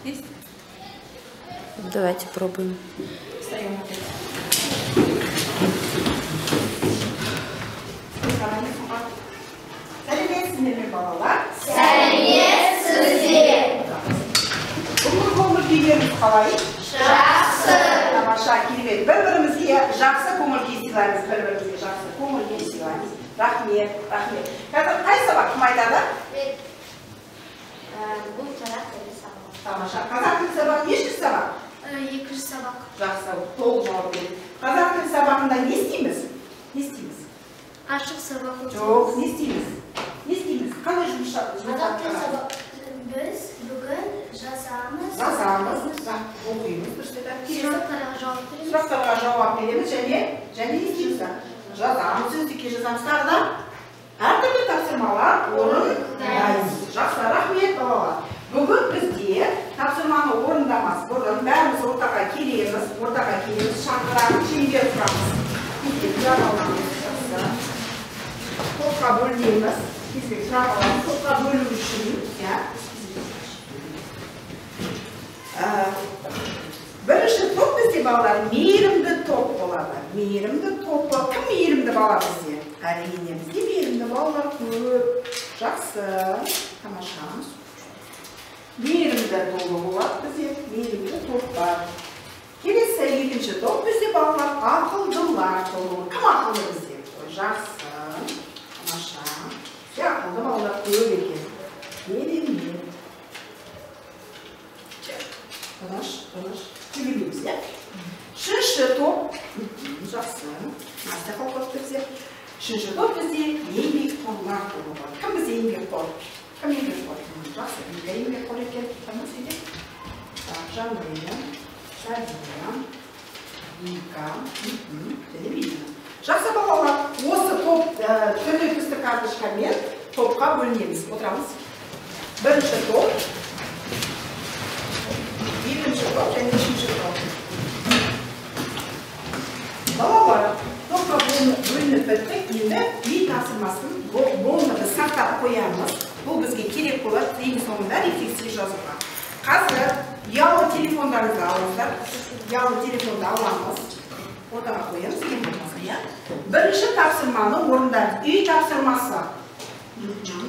Есть? Давайте пробуем. Встаем опять. Сәлеметсіздер ме балалар? Сәлеметсіздер. Бүгінгі көңіл-күйлеріңіз қалай? Жақсы. Тамаша, керемет. Бір-бірімізге жақсы көңіл-күй сыйлаймыз, бір-бірімізге жақсы көңіл-күй сыйлаймыз. Рахмет, рахмет. Қазір қай сабақ кім айтады? Бұл сабақ бірінші сабақ. Тамаша. Қазақ тілі сабағы нешінші сабақ? Екінші сабақ. Жақсы, толық жауап береді. Қазақ тілі сабағында не істейміз? Не істейміз? Ашық сабақ. Жоқ, не істейміз? Не істейміз? Қандай жұмыс Қазақ тілі сабақ. Біз бүгін жазамыз. Жазамыз, оқимыз, дұрыс еді. Сұрақтарға жауап береміз. Сұрақтарға жауап береміз және не істейміз? Жазамыз, сөздікке жазамыз. Тағы да әртүрлі тапсырмалар орындаймыз. Жақсы, рахмет балалар. Бүгін бізде тапсырманы орындамас бұрын бәріміз ортаға келеміз, шақырамыз, шеңбер құрамыз. Топқа бөлінеміз, топқа бөлу үшін. Бірінші топ бізде балалар мейірімді топ болады. Мейірімді топ. Кім мейірімді бала бізде? Әрине бізде мейірімді балалар көп. Жақсы, тамаша. Мейірімді тобы болады бізде, мейірімді топ бар. Келесі екінші топ бізде балалар ақылдылар тобы. Кім ақылды бізде? Жақсы, тамаша. Ақылды балалар көп екен. Мейірімді. Тыныш. Сөйлемейміз, иә? Үшінші топ. Жақсы. Настя қалқып бізде. Үшінші топ бізде еңбекқорлар тобы бар. Кім бізде еңбекқор? Кім еңбекқор? Жақсы. Еңбекқор екен. Кіміз екен? Жанрия, Шадия, Вика. Және Вика. Жақсы балалар. Осы топ түрлі түсті карточкамен топқа бөлінеміз. Отырамыз. Бірінші топ. Екінші топ және үшінші топ. Балалар, топқа бөлініп бітті, енді үй тапсырмасын болмады сақтап қоямыз. Бұл бізге керек болады, ең соңында рефлексия жазуға. Қазір ұялы телефондарыңызды алыңыздар. Ұялы телефонды аламыз. Ортаға қоямыз, ең болмаса, иә? Бірінші тапсырманы орындаймыз. Үй тапсырмасы.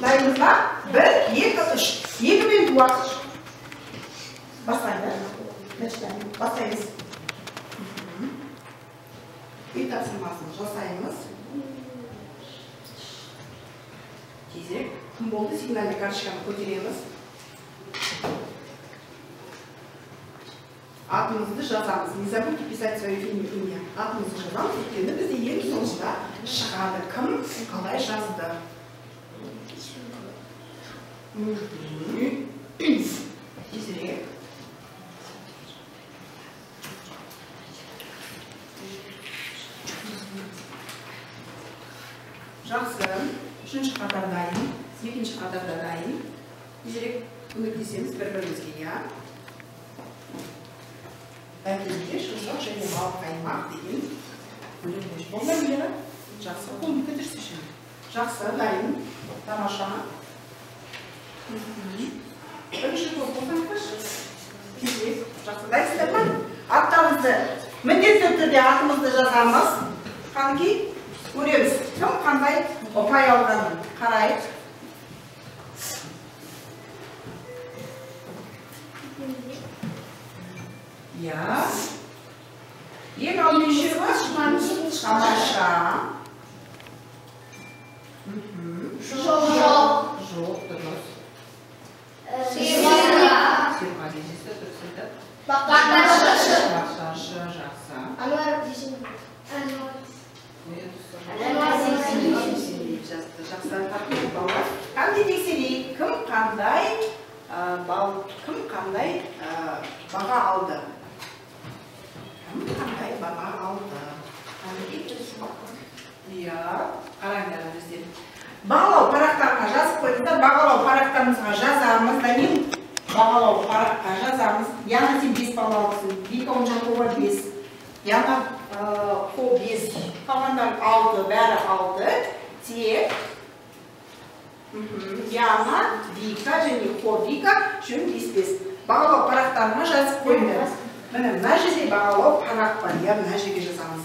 Дайыныз ба? 1, 2, 3. 2 минут уақыт. Бастаймыз. Үй тапсырмасын жасаймыз. Тезірек. Кім болды? Сигнальный карточканы көтереміз. Атымызды жазамыз. Не забудьте писать свое имя. Атымызды жазамыз. Өйткені бізде ең соңында шығады. Кім қалай жазды? Тезірек. Жақсы. Үшінші қатар дайын. Екінші қатарда дайын. Тезірек көмектесеміз бір-бірімізге, иә? Әкелге шұжық және бал қаймақ деген бөлек болмай бері. Жақсы. Қолды көтерсе үшін. Жақсы, дайын. Тамаша. Бірінші топ болсаң қаш? Тезірек. Жақсы, дайынсыздар ма? Аттарыңызды міндетті түрде атымызды жазамыз. Қанекей? Көреміз. Кім қандай ұпай алғанын қарайық. Я. Ең алдымен жүрміз. Тамаша. Жоқ. Жоқ, дұрыс. Сыйға. Сыйға десесі дұрыс еді. Бақташы. Бақташы, жақсы. Ануар десін. Жақсы, рахмет балалар. Қандай тексерейік? Кім қандай баға алды? Иә, қараңдар біздер. Бағалау парақтарына жазып қойыңыздар. Бағалау парақтарымызға жазамыз. Данил бағалау параққа жазамыз. Яна сен 5 бал алыпсың. Вика Онжакова 5. Яна Қо 5. Қалғандар 6, бәрі 6. Тек Яна, Вика және Қо Вика үшін 5-5. Бағалау парақтар сұрақтарыма жазып қойыңдар. Міне мына жерде бағалау парақ бар, иә мына жерге жазамыз.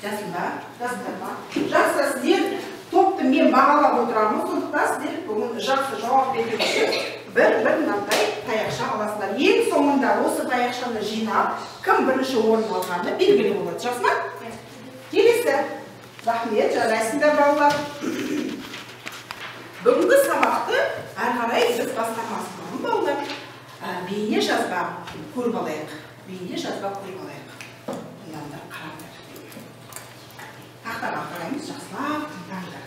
Жаздың ба? Жаздыңдар ма? Жақсы, сіздер топты мен бағалап отырамын, сондықтан сіздер бүгін жақсы жауап берген үшін бір мынандай таяқша аласыздар. Ең соңында осы таяқшаны жинап, кім бірінші орын алғаны белгілі болады. Жақсы ма? Келесі. Рахмет, жарайсыңдар балалар. Бүгінгі сабақты әрі қарай біз бастамас бұрын балалар. Бейне жазба көріп алайық. Бейне жазба көріп алайық. Мынандар қараңдар. Тақтаға қараймыз, жақсылап тыңдаңдар.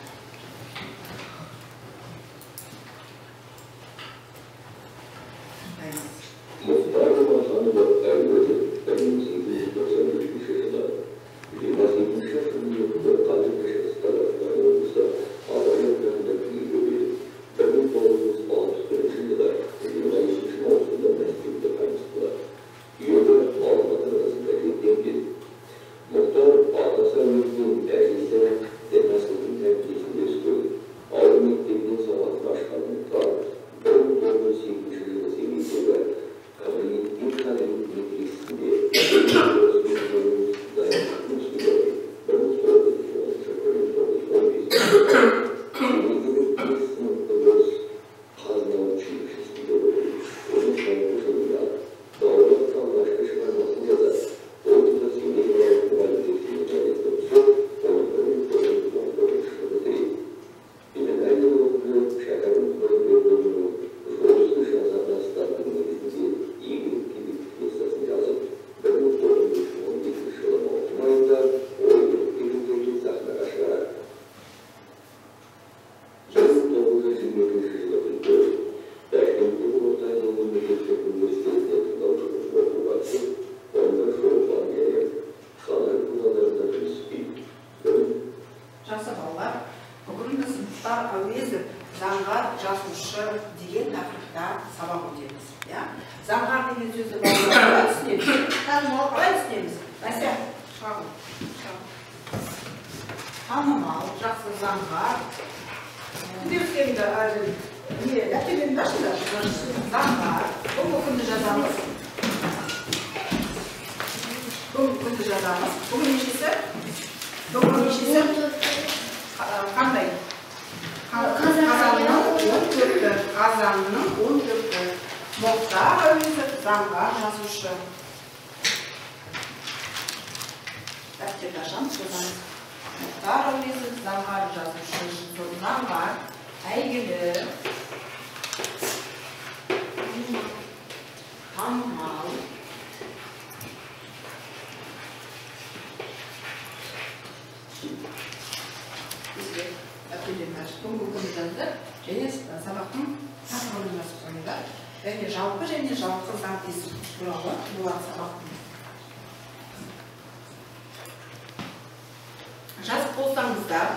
Жазып болсаңыздар,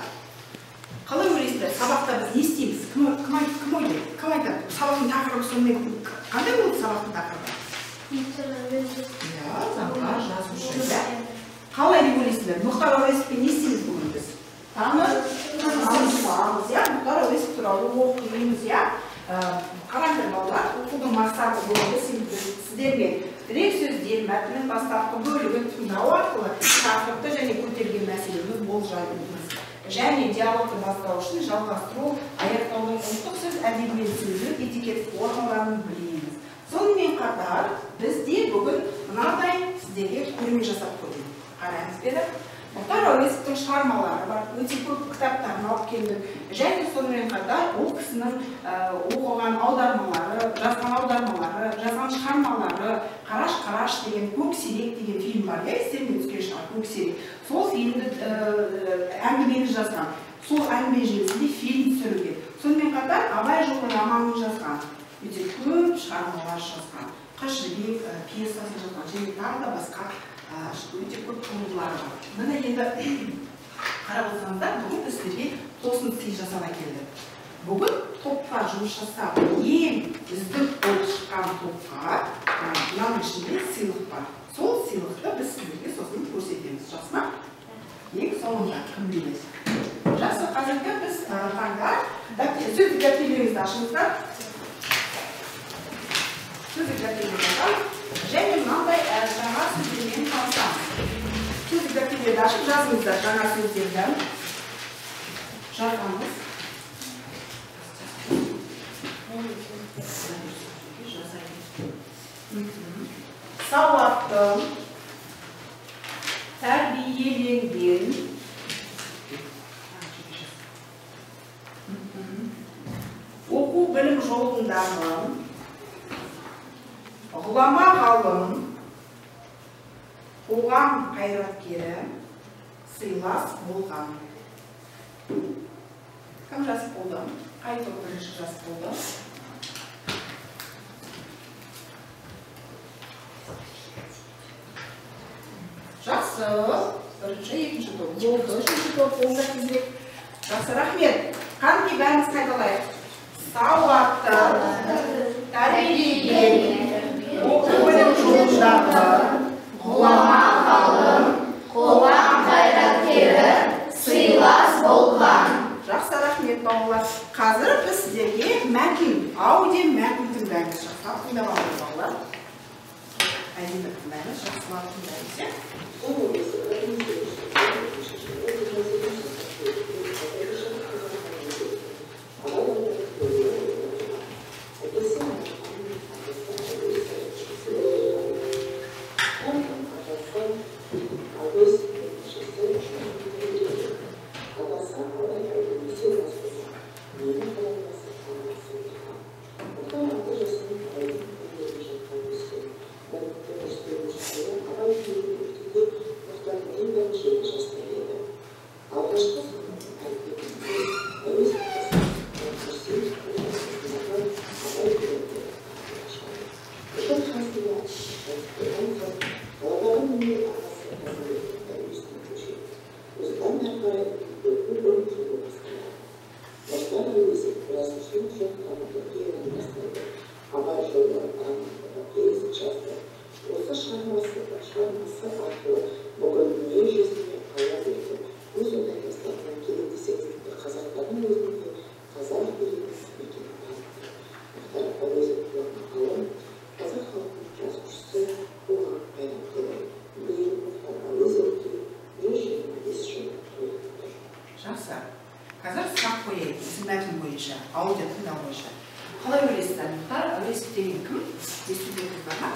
қалай ойлайсыздар, сабақта біз не істейміз? Кім ойлайды? Кім айтады? Сабақтың тақырыбы сонымен қандай болды сабақтың тақырыбы? Заңға жазушы. Қалай деп ойлайсыздар? Мұхтар Әуезовпен не істейміз бүгін біз? Танымыз, Мұхтар Әуезов туралы оқимыз, қараңдар балалар, оқудың мақсаты болады сіздермен тірек сөздер, мәтіннің бастапқы бөлігін тыңдау арқылы тақырыпты және көтерген мәселені болжаймыз. Және диалогты бастау үшін жалғастыру, аяқтаудың ұлттық сөз әдебиет сөйлеу этикет формаларын білеміз. Сонымен қатар бізде бүгін мынадай сіздерге көрме жасап көрдік. Қараңыз бері. Мұхтар Әуезовтың шығармалары бар, өте көп кітаптарын алып келдік. Және сонымен қатар ол кісінің оқыған аудармалары, жазған шығармалары, Қараш деген Көксерек деген фильм бар, естеріңізге түскен шығар, Көксерек. Сол фильмді әңгімені жазған. Сол әңгіме желісінде фильм түсірілген. Сонымен қатар Абай жолын романын жазған. Өте көп шығармалар жазған. Қыз жібек пьесасын жазған, және тағы да басқа өте көп туындылары бар. Міне енді қарап отырсаңыздар, бүгін біз сіздерге тосын сый жасап әкелдік. Бүгін топқа жұмыс жасап, ең үздік болып шыққан топқа мынаның ішінде сыйлық бар. Сол сыйлықты біз сіздерге сосын көрсетеміз. Жақсы ма? Ең соңында кім білмес. Жақсы, қазіргі біз таңда сөздік дәптерлеріңізді ашыңыздар. Сөздік дәптерлеріңізді жазған. Және мынандай жаңа сөздермен танысамыз. Сөздік дәптерлерді ашып жазыңыздар жаңа сөздерді. Жазамыз. Сауатты, тәрбиеленген, оқу білім жолындағы, ғұлама ғалым, қоғам қайраткері, сыйлас болған. Кім жас болды? Қай топ бірінші жас болды? Жақсы. Бірінші, екінші топ болды. Үшінші топ болды тезірек. Жақсы, рахмет. Қандай бәріміз қайталайық? Сауатты, тәрбиеленген, оқу білім жолындағы, ғұлама ғалым, қоғам қайраткері, сыйлас болған. Жақсы, рахмет балалар. Қазір біз сіздерге мәтін, аудио мәтін тыңдаймыз. Жақсылап тыңдап алыңыз балалар. Әдемі тыңдаймыз, жақсылап тыңдаймыз. Қазір сұрақ қояйық, біздің мәтін бойынша, аудио тыңдау бойынша. Қалай ойлайсыздар? Мұхтар, әуезов деген кім? Естудеңіз бар ма?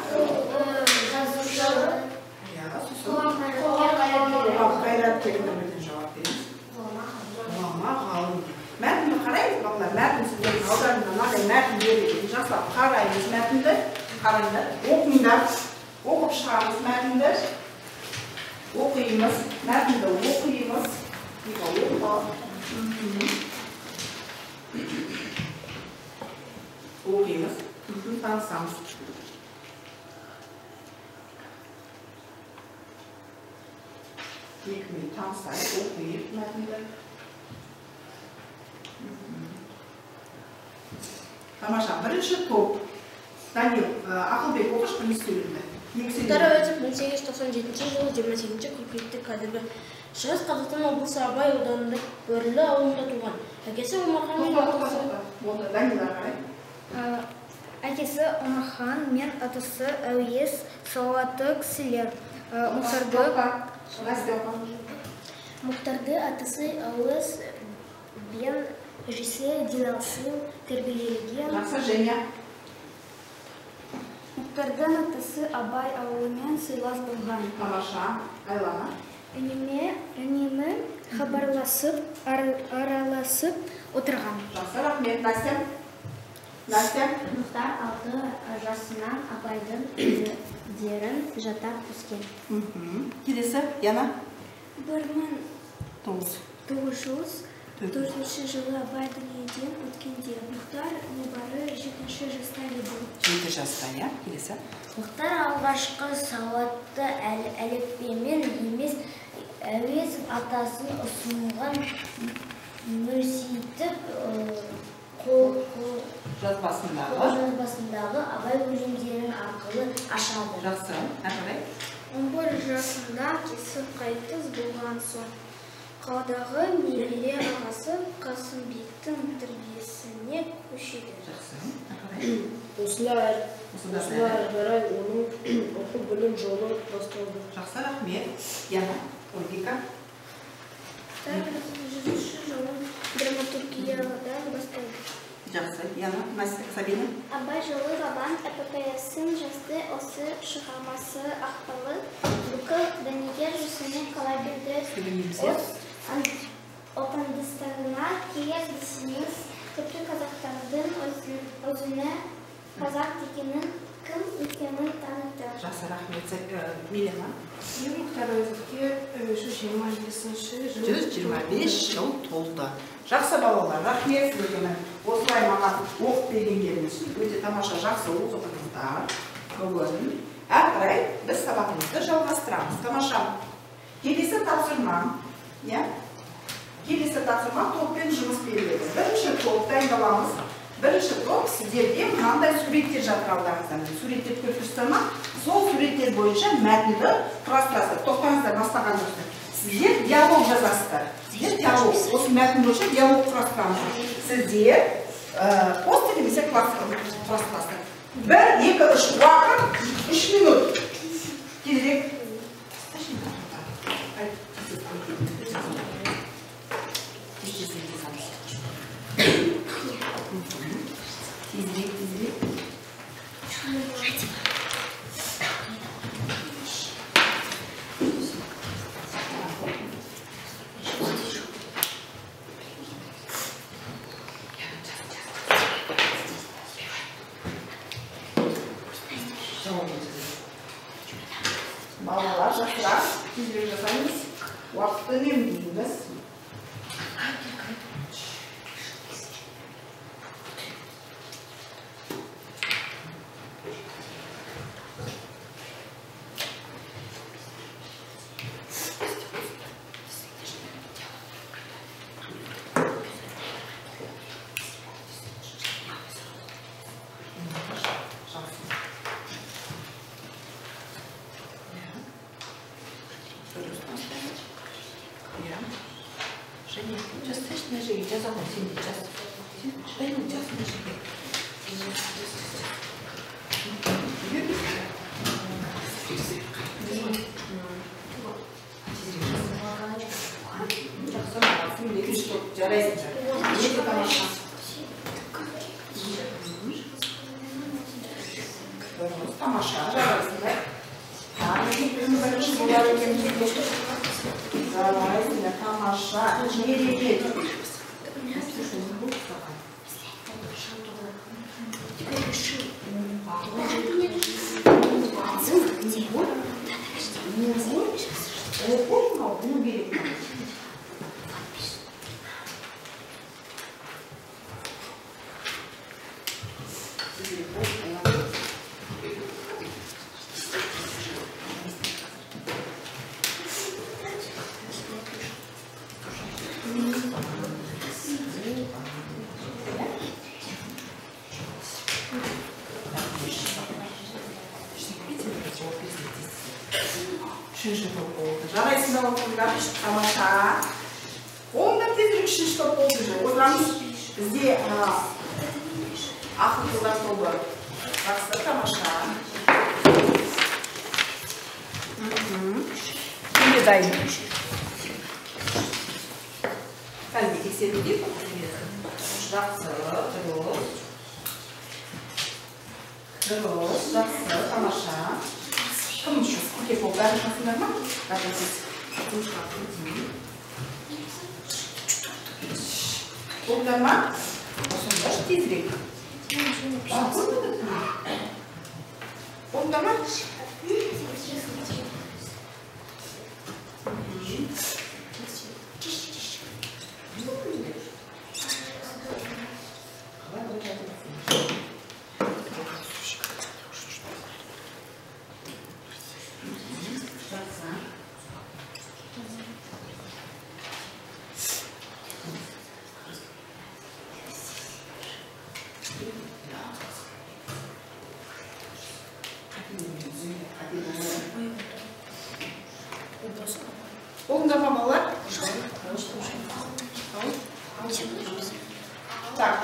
Жазушы. Қоғам қайраткері бірден жауап беріңіз. Ғұлама ғалым. Мәтінді қараймыз балалар, мәтін сіздердің алдарында мынадай мәтін берілген. Жақсылап қараймыз мәтінді, қараңдар, оқыңдар, оқып шығамыз мәтінді, оқимыз, мәтінді оқимыз. Оқимыз, танысамыз. Екімен танысайық, оқиық мәтінді. Тамаша, бірінші топ. Данил, Ақылбек оқыш бірінші сөйлемді. Мұхтар Әуезов 1897 жылы 28 қыркүйекте қазіргі Шығыс Қазақстан облысы Абай ауданында Бөрлі ауылында туған. Әкесі Омархан мен атасы. Әкесі Омархан мен атасы Әуез сауатты кісілер. Мұхтарды атасы Әуез бен режиссер Динасын тәрбиелеген. Мұхтардың атасы Абай ауылымен сыйлас болған. Тамаша, Айлана. Үнемі хабарласып, араласып отырған. Жақсы, рахмет. Настя? Мұхтар 6 жасынан Абайдың үйдерін жатап өскен. Келесі, Яна? 1904 жылы Абайдың үйден өткенде. Мұхтар небары 7 жаста еді. 7 жаста, я? Келесі? Мұхтар алғашқы сауатты әліппемен емес, Әуезов атасын ұсынған мөрсейтіп қолжазбасындағы Абай өлеңдерін арқылы ашады. Жақсы, әрқалай? 11 жасында кесі қайтыс болған соң Қаладағы немере ағасы Қасымбектің тәрбиесіне көшеді. Осылай қарай оның оқу білім жолы басталды. Жақсы, рахмет. Яна, Ольга. Жазушы жолын драматургиядан басталды. Жақсы, Яна, Сабина. Абай жолы Рабан эпопеясын жазды. Осы шығармасы арқылы бүкіл дүниеге жүзіне қалай берді. Отандастарына керек десеңіз, тіпті қазақтардың өзіне қазақ дегеннің кім екенін танытты. Жақсы, рахмет. Милена. Мұхтар Әуезовке 125 жыл толды. Жақсы балалар, рахмет сіздерге. Осылай маған оқып бергендеріңіз үшін өте тамаша жақсы оқыдыңыздар. Бүгін әрі қарай біз сабағымызды жалғастырамыз. Тамаша. Келесі тапсырма топпен жұмыс беріледі. Бірінші топ дайындаламыз. Бірінші топ сіздерге мынандай суреттер жатыр алдарыңызда. Суреттер көріп тұрсыздар ма? Сол суреттер бойынша мәтінді құрастырасыздар. Тоқтаңыздар, бастаған жоқсыздар. Сіздер диалог жазасыздар. Осы мәтін бойынша диалог құрастырамыз. Сіздер постер немесе құрастырасыздар. 1, 2, 3 уақыт, 3 минут. Тезірек. Балалар, жақсырақ, тезірек жасаймыз. Уақытты үнемдейміз. Тамаша, жарайсыңдар. Жарайсыңдар, тамаша. Мерекет. Үшінші топ болды. Жарайсыңдар оқыңдар, тамаша. Онда тезірек үшінші топ болды. Отырамыз. Бізде ақылдылар тобы. Жақсы, тамаша. Кімде дайын? Кәлде тексеру деп. Жақсы, дұрыс, жақсы, тамаша. Кім үшін? Көке бол, бәрі жасындар ма? Бәрі Болдар ма? Осындар тезірек. Болдар ма? Болыңдар ма балалар? Так,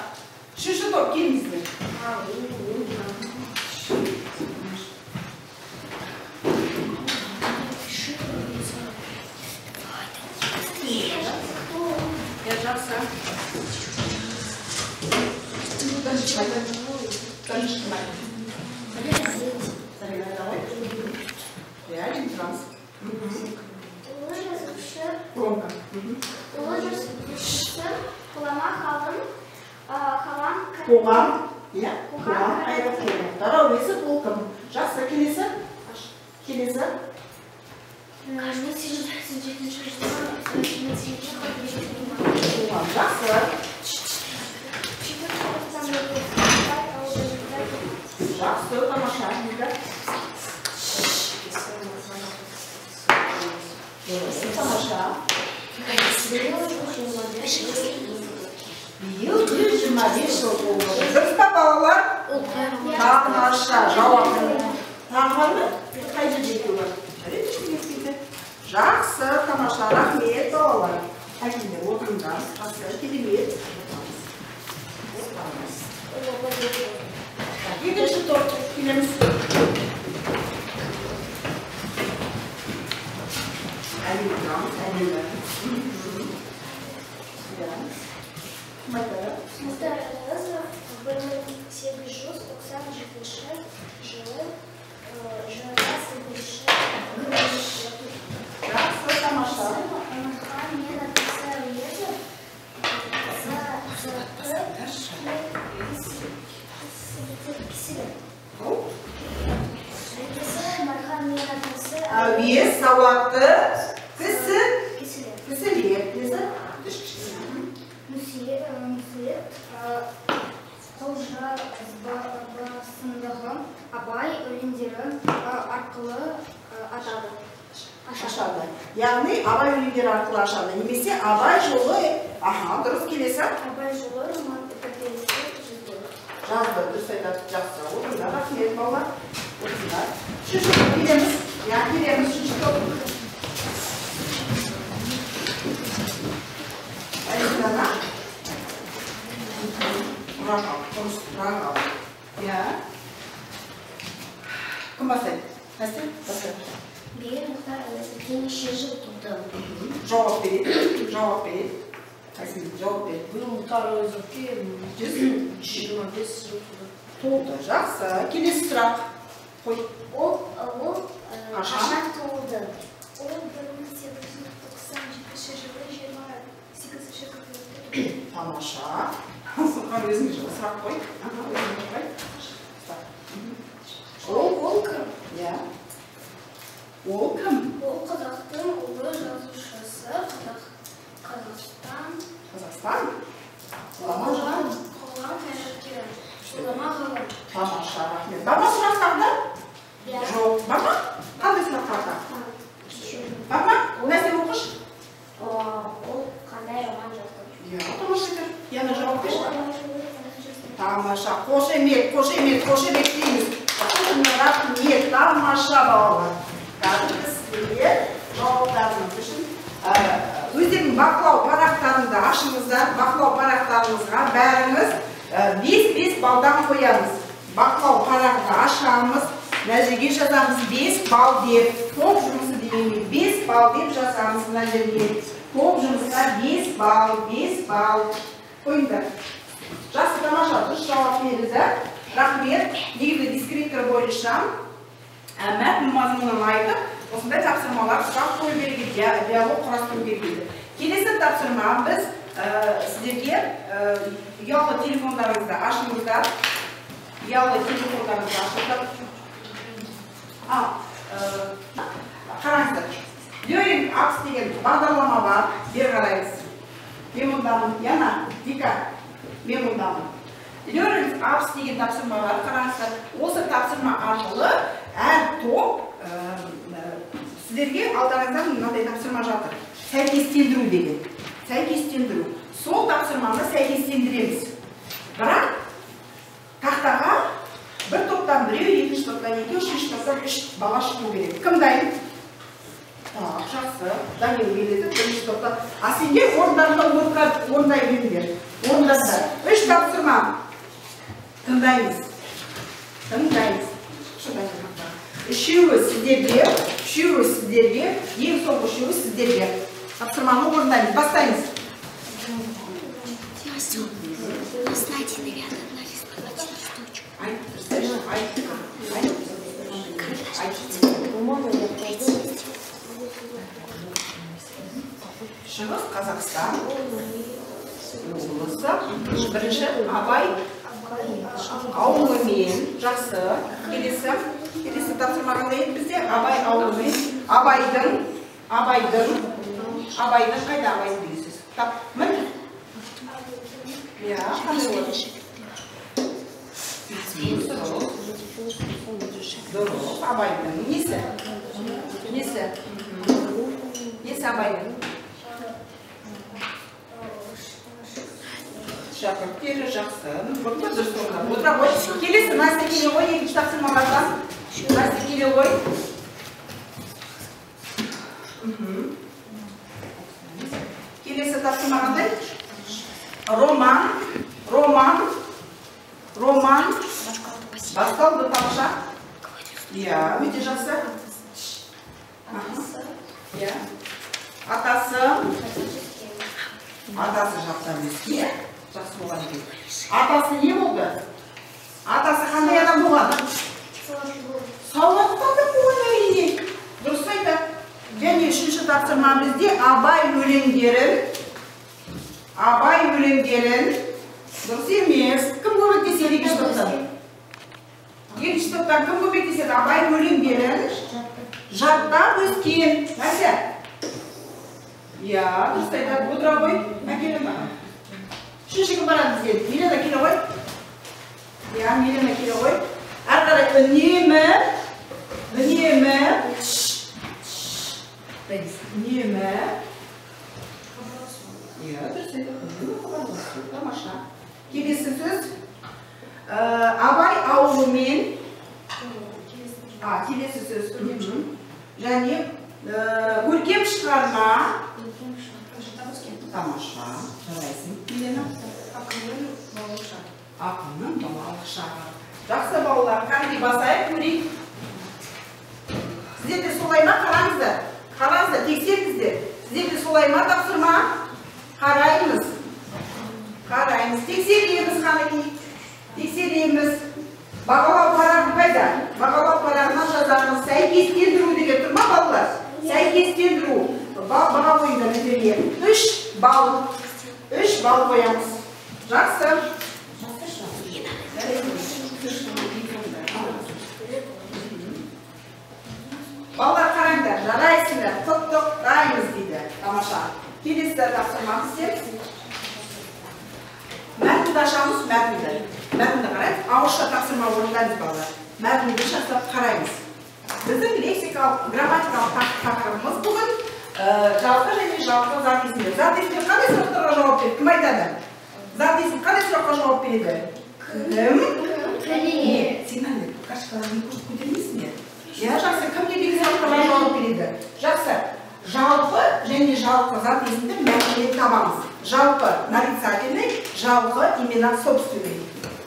үшінші топ келіңіздер. Жақсы. Қоғам, иә? Қоғам қайраткерлері. Әуесі бұл кім? Жақсы, келесі? Келесі? Қоғам, жақсы. Жақсы, тамаша. Тамаша. Биыл 125 жыл болды. Дұрыс па балалар? Тамаша. Жауабын тағы бар ма? Қай жерде екеуі? Жақсы, тамаша. Рахмет балалар. Әкелдер отырыңдар. Жақсы, керемет. Екінші топ келеміз. Әлем тұрамыз, әлемді. Мұхтар Әназов 1897 жылы Жақсы, тамаша. Әуес, сауатты, кісілер. Қолжа басындағы Абай өлеңдері арқылы Ашады. Яғни, Абай өлеңдері арқылы ашады. Немесе Абай жолы, дұрыс келесі. Абай жолы роман эпопеясы Жазды, дұрыс айтады, жақсы. Отырыңдар, рахмет балалар. Отырыңдар. Үшінші топ келеміз. Келеміз, үшінші топ. Айзана. Рағал. Я. Кім бастайды? Настя, бастайды. Биыл Мұхтар Әназовке неше жыл толды? Жауап береді. Жауап береді. Биыл Мұхтар Әназовке 125 жыл толды. Жақсы. Келесі сұрақ. Қой. Ол қашан толды? Ол 1897 жылы 28 қыркүйекте. Тамаша. Сұлқан өзіңе жылы сұрақ қой. Ол кім? Иә. Ол кім? Ол қазақтың ұлы жазушысы, Қазақстан Ғұлама ғалым. қоғам қайраткері, ғұлама ғалым. Тамаша, рахмет. Бар ма сұрақтарда? Жоқ. Бар ма? Қандай сұрақтарда? Бар ма? Нәрсе оқыш? Ол қандай роман жазды? Иә, тамаша. Яна жауап берші. Тамаша. Қошемет дейміз. Рахмет, тамаша балалар. Қазір сіздерге жауаптарыңыз үшін өздерінің бақылау парақтарыңызды ашыңыздар. Бақылау парақтарыңызға бәріңіз 5-5 балдан қоямыз. Бақылау парақты ашамыз, нәтижеге жазамыз 5 бал деп. Топ жұмысы дегенмен 5 бал деп жазамыз мына жерге. Топ жұмысқа 5 бал. Қойыңдар. Жақсы, тамаша, дұрыс жауап беріңіздер. Рахмет. Негізгі дискриптор бойынша мәтін мазмұнын айтып, осындай тапсырмалар сұрақ қою керек, диалог құрастыру керек. Келесі тапсырма біз сіздерге ұялы телефондарыңызды ашыңыздар. Қараңыздар. Learning Apps деген бағдарлама бар. Бері қараймыз. Мен мұндамын. Яна, Вика, мен мұндамын. Learning Apps деген тапсырма бар. Қараңыздар. Осы тапсырма арқылы әр топ сіздерге алдарыңыздан мынандай тапсырма жатыр. Сәйкестендіру деген. Сәйкестендіру. Сол тапсырманы сәйкестендіреміз. Бірақ тақтаға бір топтан біреу, екінші топтан екеу, үшінші топтан үш бала шығу керек. Кім дайын? Так, жақсы. Данил келеді, бірінші топта. А сендер орындарында орындай беріңдер. Орындарында. 3 тапсырма. Тыңдаймыз. Үшеуі сіздерге, ең соңғы үшеуі сіздерге. Тапсырманы орындаймыз. Бастаймыз. Знаете, наверное, нарисовать штучку. Шығыс Қазақстан облысы бірінші Абай ауылымен. Жақсы. Келесі тапсырма қандай еді бізде? Абай ауылымен. Абайдың қайда Абайдың дейсіз? Тап, мін? Я, қандай болады? Дұрыс. Абайдың. Несі Абайдың? Шәкірттері жақсы. Дұрыс орындап отыра ғой. Келесі Настя келе ғой, екінші тапсырмалардан. Настя келе ғой. Келесі тапсырма қандай? Роман. Басталды тақша. Иә, өте жақсы. Атасы жақтан өзге. Жақсы болған екен. Атасы не болды? Атасы қандай адам болған? Сауатты адам болған әрине. Дұрыс айтады. Және үшінші тапсырма бізде Абай өлеңдерін. Дұрыс емес. Кім көмектеседі екінші топтан? Екінші топтан кім көмектеседі? Абай өлеңдерін жаттап өскен. Мәсе? Иә, дұрыс айтады. Отыра ғой. Әкелі маған. Үшінші кім барады бізден? Милена келе ғой. Иә, Милена келе ғой. Әрі қарай үнемі. Иә, дұрыс айтады. Тамаша. Келесі сөз. Абай ауылымен. Келесі сөз. Және көркем шығарма. Тамаша. Жарайсың. Милена. Ақынның балалық шағы. Жақсы балалар, қандай басайық көрейік. Сіздерде солай ма? Қараңыздар, тексеріңіздер. Сіздерде солай ма тапсырма? Қараймыз. Тексереміз. Бағалау парағы қайда? Бағалау парағына жазамыз. Сәйкестендіру деген тұр ма балалар? Сәйкестендіру. Баға бойында мәселе. 3 балл қоямыз. Жақсы. Балалар қараңдар, жарайсыңдар, тұқ раймыз дейді. Тамаша. Келесі тапсырмамыз деп. Мәтінді ашамыз, мәтінді қараймыз. Ауызша тапсырма орындаймыз балалар. Мәтінді жасап қараймыз. Біздің лексикалық, грамматикалық тақырыбымыз бүгін жалқы және жалқы зат есімдер. Зат есімдер қандай сұрақтарға жауап береді? Кім айтады? Зат есім қандай сұраққа жауап береді? Кім? Сен кашкаларын көтермейсіңдер? Я жақсы, кім деген сұрақтарға жауап береді? Жақсы. Жалпы және жалпы зат есімдер мәтіннен табамыз. Жалпы нарицательный, жалпы имена собственный.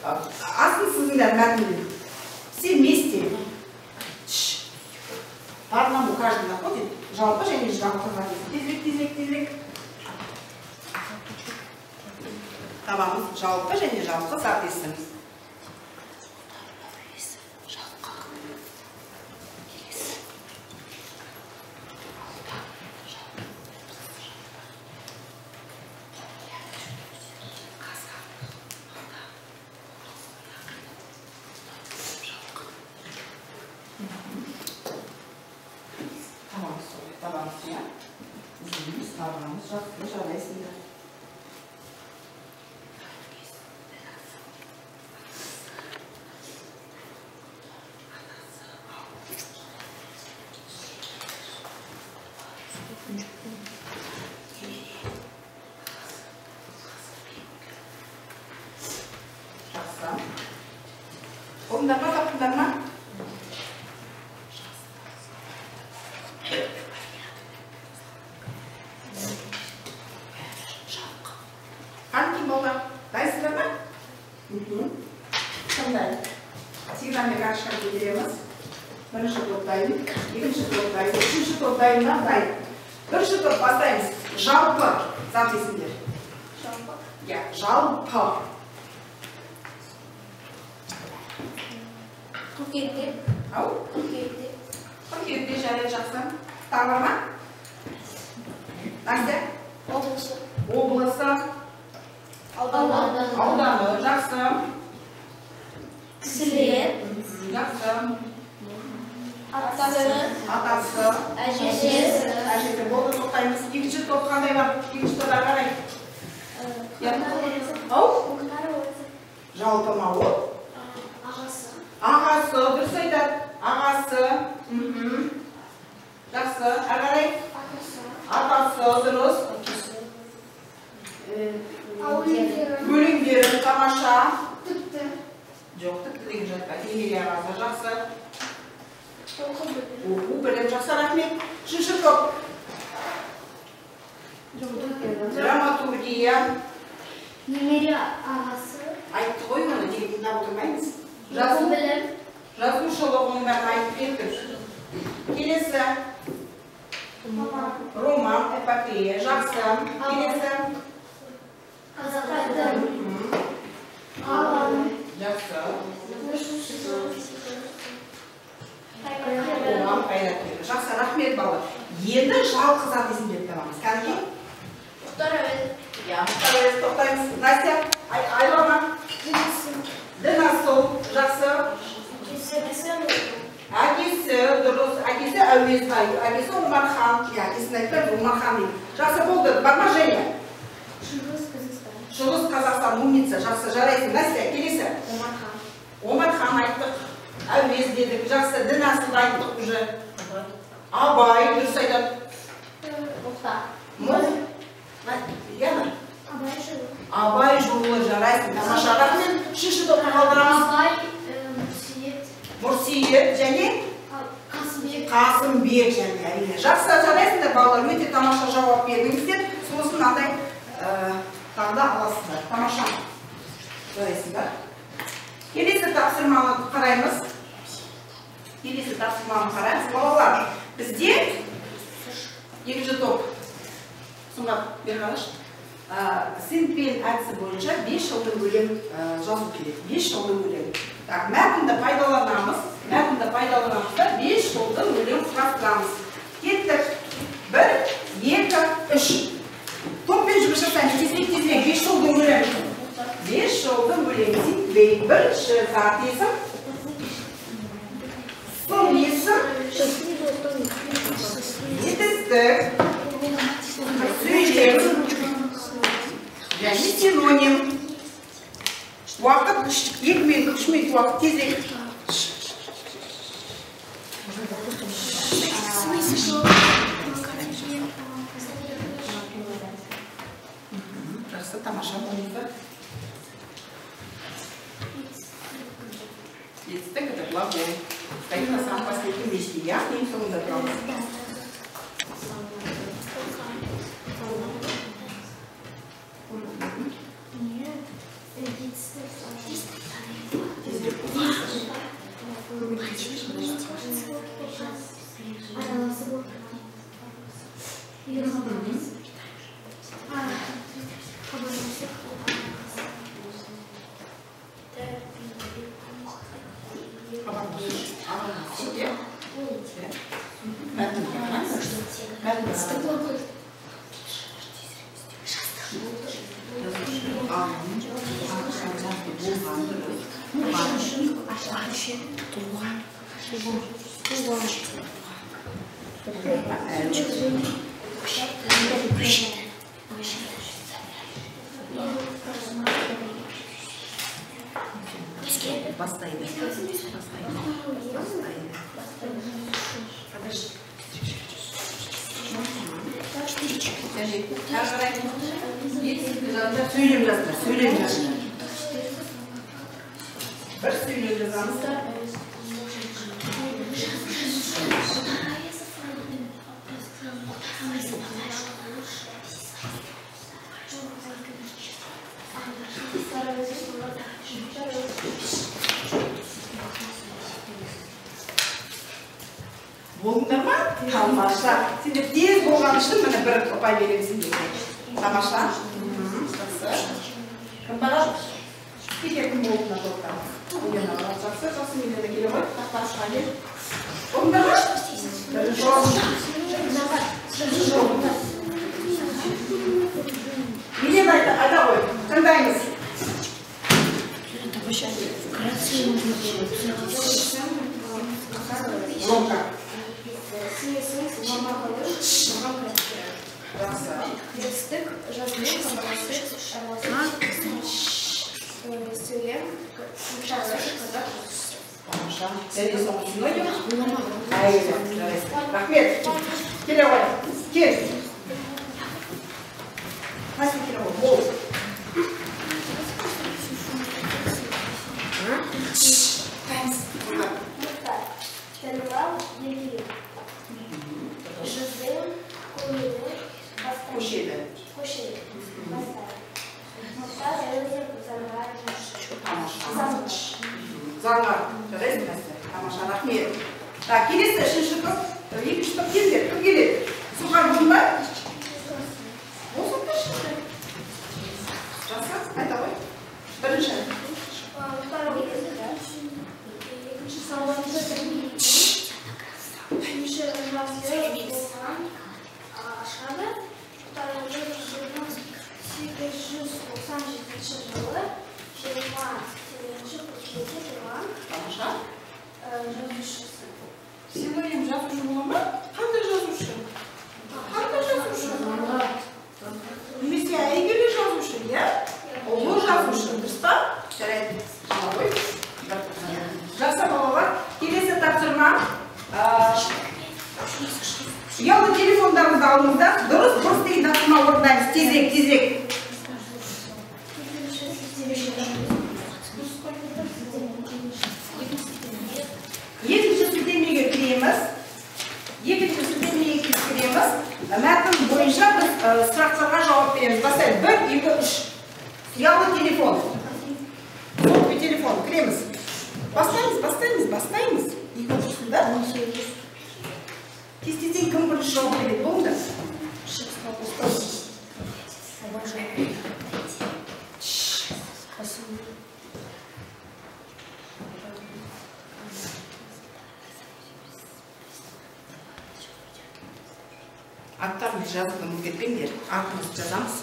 Асын сызыңдар мәтіннен. Все вместе. По одному каждый находит жалпы және жалпы зат есім. Тезірек. Табамыз жалпы және жалпы зат есім. Табамыз, жақсы, жарайсыңдар. Жақсы. Орындарма? топтаймыз, екінші топтаймыз, үшінші топтаймыз, дайын. Бірінші топ бастаймыз. Жалпы зат есімдер. Жалпы. Қыркүйекте. Ау? Қыркүйекте. Қыркүйекте жарайды, жақсы. Тағы бар ма? Настя? Облысы. Облысы. Ауданы. Жақсы. Кісілер. Жақсы. Атасы. Әжесі. Болды, тоқтаймыз. Екінші топ қандай бар? Екінші топ қарай. Ау? Жалпы ма ол? Ағасы, дұрыс айтады. Ағасы. Жақсы. Қарай. Атасы, дұрыс. Бөлімдері, тамаша. Тіпті. Жоқ, тіпті деген жатпайды. Немере ағасы. Жақсы. Оқу білім. Жақсы, рахмет. Үшінші топ. Драматургия. Немере ағасы. Айтты ғой оны, неге тыңдап отырмаймыз? Оқу білім. Жазушылық, оның бәрін айтып кеттік. Келесі. Роман, эпопея. Жақсы. Келесі. Қазақ айтым. Жақсы. Қайраткер. Роман, қайраткер. Жақсы, рахмет бала. Енді жалқы зат есімдерді табамыз. Кәдімгі? Мұхтар әуезов. Мұхтар әуезов, тоқтаймыз. Настя, айлама. Дінасыл. Жақсы. Әкесі, дұрыс. Әкесі Әуезбай. Әкесі Омархан. Әкесін айтпайды, Омархан дейді. Жақсы болды. Бар ма Женя? Шығыс Қазақстан, умница. Жақсы, жарайсың. Настя, келесі. Омархан айттық. Әуез дедік. Жақсы, Дінасыл айттық уже. Абай, дұрыс айтады. Яна? Абай жолы, жарайсың. Тамаша, рахмет. Үшінші топқа қалдырамыз. Мұрсиет және Қасымбек және әрине. Жақсы, жарайсыңдар балалар, өте тамаша жауап бердіңіздер. Сосын андай тағы да аласыздар. Тамаша. Жарайсыңдар. Келесі тапсырманы қараймыз. Балалар, бізде екінші топ. Сонда бер қараш. Синпен әдісі бойынша 5 жылдың өлең жазу керек. 5 жылдың өлең. Мәтінді пайдаланамыз. 5 жылдың өлең құрастырамыз. Кеттік. 1, 2, 3. Топпен жұмыс жасаймыз. Тезірек. 5 жылдың өлең. 5 жылдың өлең. Синпен. Бірінші зат есім. Сын есім. Етістік. Сөйлем. Және синоним. Уақыт 2 минут, 3 минут уақыт тезірек. Жақсы, тамаша болыңызды. Етістік, это глагол. Стоит на самом последнем месте. Я к ним соңында тұрамыз. Бастайды. Söyleyeyim yazdılar. Bir söyleyeyim yazarız. Болдыңдар ма? Тамаша. Сендер тез болған үшін міне бір ұпай беремін сендерге. Тамаша. Кім баға? Кейде кім болдыңдар топтан? Олена баға. Жақсы, жақсы менен келе ғой. Тақташыға кел. Болдыңдар ма? Менен айта ғой. Тыңдаймыз. Громко. Текстік, жазылым, сөйлем, Тамаша. Сәлем соңғы түсінойды? Айда, жарайсың. Рахмет. Келе ғой. Кел. Қайсы келе ғой. Бол. Телевал, егері. Жазылым, көйлі, Көшеді. көшелі. Мұқтар, әуезер, заңғар, Тамаша. Заңғар. Жарайсың мәсі. Тамаша. Рахмет. Так, келесі үшінші топ. Екінші топ келдер. Кім келеді? Сұңғар болдың ба? Осы тұршы. Жақсы. Айта ғой. Бірінші. Мұқтар, екінші сауалымызды үшінші жазылым болған ашады. Мұқтар, 1897 жылы 28-ші қыркүйекте туған Тамаша. жазушысы. Сен ойым жазушы бола ма? Қандай жазушы? Қандай жазушы? Немесе әйгілі жазушы, иә? Ұлы жазушы, дұрыс па? Жарайды. Жақсы балалар, келесі тапсырма. Ұялы телефондарыңызды алыңыздар. Дұрыс деген тапсырма орындаймыз. Тезірек. Екінші сілтемеге кіреміз. Мәтін бойынша біз сұрақтарға жауап береміз. Бастайық. 1, 2, 3. Ұялы телефон. Сотпи телефон. Кіреміз. Бастаймыз. Екіншісінде. Тез-тезден кім бірінші жауап береді? Болды? Аттарымыз жазуды ұмытпеңдер. Атымызды жазамыз.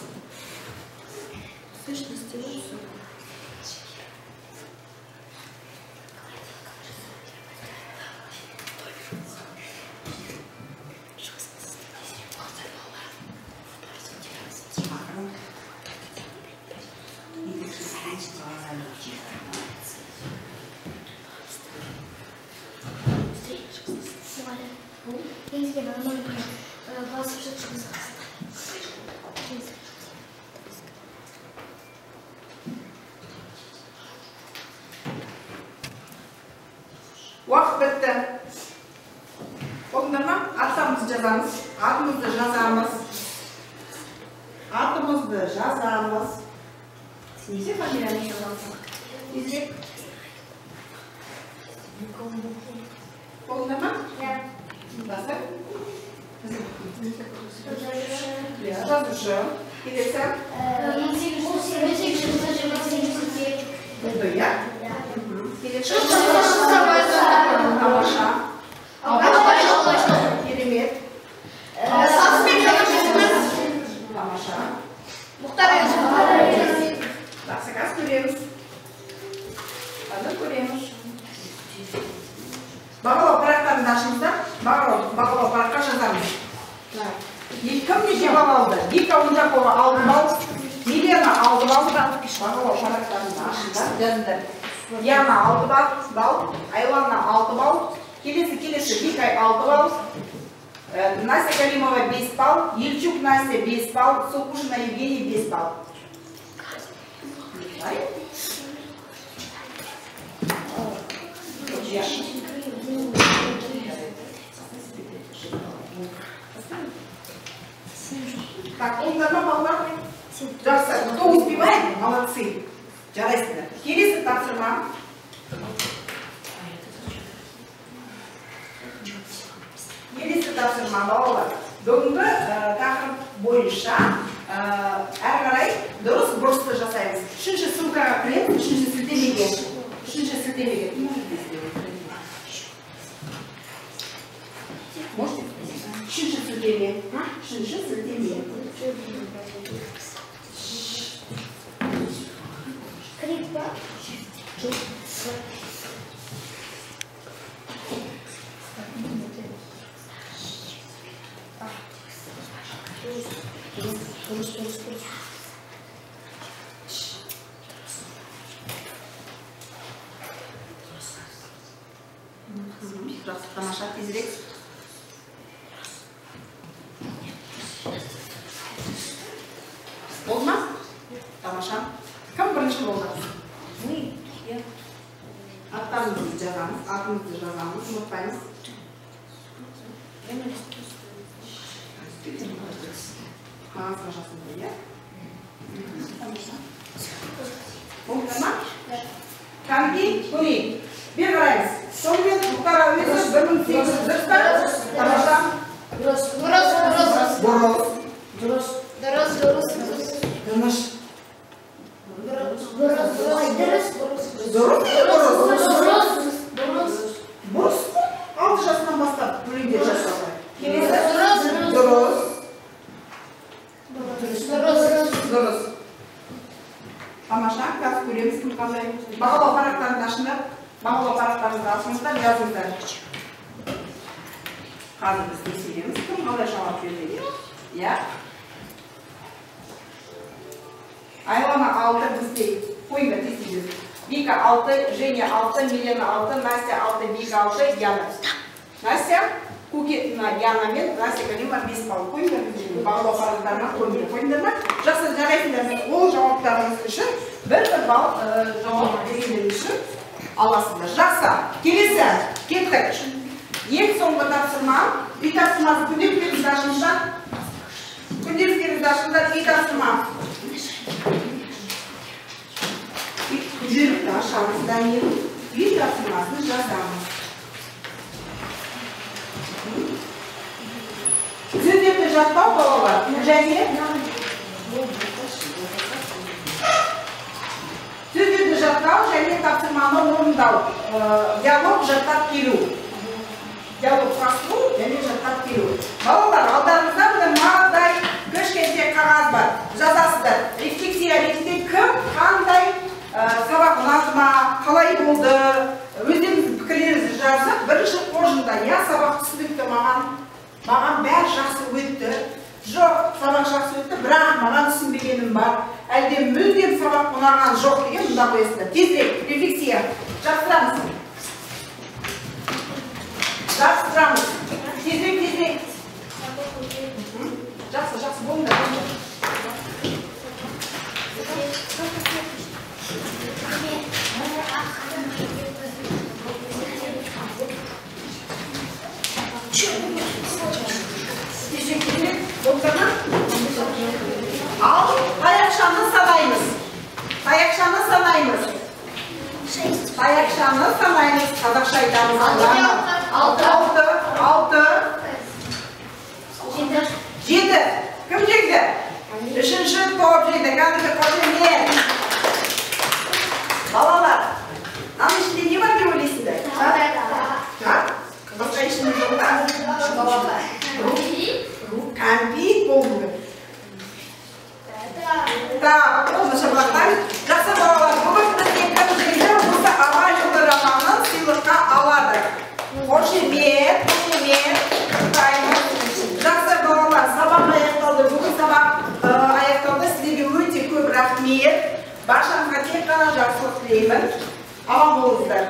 Уақыт бітті. Болдыңдар ма? Атымызды жазамыз. Несе фамилияны жазамыз? Тезірек. Болдыңдар ма? Басыр. Жазушы. Келесі. 1828 Болды, иә? Келесі. Тамаша. Керемет. Тамаша. Мұқтар Жақсы қаз көреміз. Қазір көреміз. Бағалау парақтарында ашыңыздар. Бағалау параққа жазамыз. Кім неше бал алды? Вика Унжакова алды бал. Милена алды бал. Бағалау парақтарында ашыңыздар. Жазыңдар. Яна алды бал. Айлана алды бал. Келесі Викай алды бал. Настя Галимова 5 бал. Ельчук Настя 5 бал. Сокушина Евгений 5 бал. Так, он давно балдар. Кто успевает, молодцы. Жарайсыңдар. Келесі тапсырма. тапсырма балалар. Бүгінгі тақырып бойынша әрі қарай дұрыс бұрысты жасаймыз. Үшінші ссылкаға кіреміз, үшінші сілтемеге. Можете? Үшінші сілтеме. Үшінші сілтеме. Крик бар? Жақсы, тамаша, тезірек. Болды ма? Тамаша. Кім бірінші болды? Аттарымызды жазамыз, атымызды жазамыз, ұмытпаймыз. Қағазға жазыңыз, иә? Болды ма? Кәмки, көрейік. Бер қараймыз. Сонымен Мұхтар Әуезов 1800 тамаша. Дұрыс. Бұрыс 6 жасынан бастап өлеңдер жасалды. Келесі дұрыс. Тамаша, қазір көреміз кім қандай. Бағалау парақтарын ашыңдар. Бағалау парақтарыңызды ашыңыздар, жазыңыздар. Қазір біз тексереміз, кім қалай жауап берді. Иә? Айлана 6 бізде қойыңдар тексеріңіз. Вика 6, Женя 6, Милена 6, Настя 6, Вика 6, Яна. Настя, Кукетина, Яна мен Настя Галима 5 балл қойыңдар. Бағалау парақтарына қойыңдар ма? Жақсы, жарайтындар, ол жауаптарыңыз үшін бір балл жауап бергендер үшін аласыздар. Жақсы, келесі, кеттік. Ең соңғы тапсырма, үй тапсырмасы күнделіктеріңізді ашыңыздар. Күнделіктеріңізді ашыңыздар, үй тапсырма. Күнделікті ашамыздан ең үй тапсырмасын жазамыз. Сөздерді жаттау балалар, және сөздерді жаттау және тапсырманы орындау. Диалог жаттап келу. Диалог құрастыру және жаттап келу. Балалар, алдарыңызда мынадай кішкентай қағаз бар. Жазасыздар. Рефлексия ретінде кім қандай сабақ ұнады ма, қалай болды, өздеріңіздің пікірлеріңізді жазып, бірінші қоржында, я сабақ түсінікті маған бәрі жақсы өтті. Жоқ, сабақ жақсы өтті, бірақ маған түсінбегенім бар. Әлде мүлдем сабақ ұнаған жоқ деген мұнда қойсыздар. Тезірек, рефлексия. Жақсырамыз. Тезірек. Жақсы болыңдар. Ал таяқшаны санаймыз. Қазақша айтамыз. 6. 7. Кім жеңді? Үшінші топ жеңді. Кәдімгі қошемет. Балалар, наның ішінде не бар деп ойлайсыңдар? Басқа ішінде жоқ. Кәмпит болды. Жақсы балалар, бүгін бізде кім жеңді? Осы Абай жылы романын сыйлыққа алады. Қошемет. Жақсы балалар, сабақ аяқталды. Бүгін сабақ аяқталды. Сіздерге өте көп рахмет. Баршаңызға тек қана жақсылық тілеймін. Аман болыңыздар.